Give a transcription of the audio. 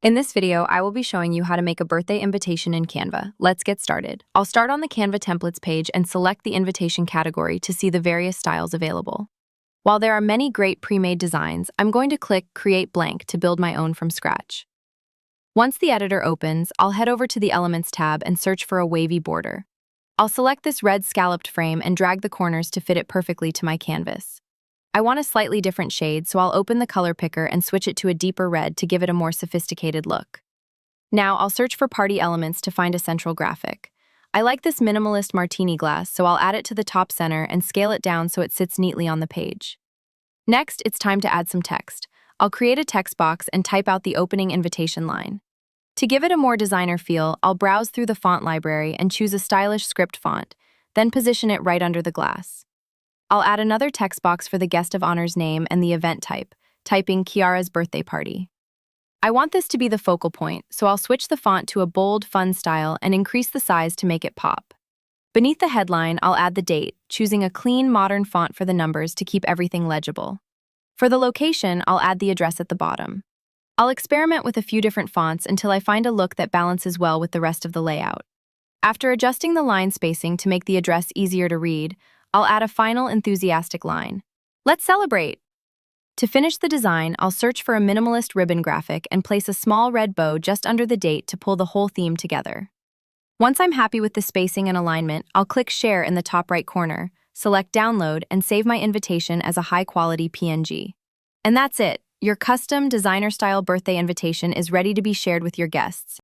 In this video, I will be showing you how to make a birthday invitation in Canva. Let's get started. I'll start on the Canva templates page and select the invitation category to see the various styles available. While there are many great pre-made designs, I'm going to click Create Blank to build my own from scratch. Once the editor opens, I'll head over to the Elements tab and search for a wavy border. I'll select this red scalloped frame and drag the corners to fit it perfectly to my canvas. I want a slightly different shade, so I'll open the color picker and switch it to a deeper red to give it a more sophisticated look. Now I'll search for party elements to find a central graphic. I like this minimalist martini glass, so I'll add it to the top center and scale it down so it sits neatly on the page. Next, it's time to add some text. I'll create a text box and type out the opening invitation line. To give it a more designer feel, I'll browse through the font library and choose a stylish script font, then position it right under the glass. I'll add another text box for the guest of honor's name and the event type, typing Kiara's birthday party. I want this to be the focal point, so I'll switch the font to a bold, fun style and increase the size to make it pop. Beneath the headline, I'll add the date, choosing a clean, modern font for the numbers to keep everything legible. For the location, I'll add the address at the bottom. I'll experiment with a few different fonts until I find a look that balances well with the rest of the layout. After adjusting the line spacing to make the address easier to read, I'll add a final enthusiastic line. Let's celebrate! To finish the design, I'll search for a minimalist ribbon graphic and place a small red bow just under the date to pull the whole theme together. Once I'm happy with the spacing and alignment, I'll click Share in the top right corner, select Download, and save my invitation as a high-quality PNG. And that's it! Your custom, designer-style birthday invitation is ready to be shared with your guests.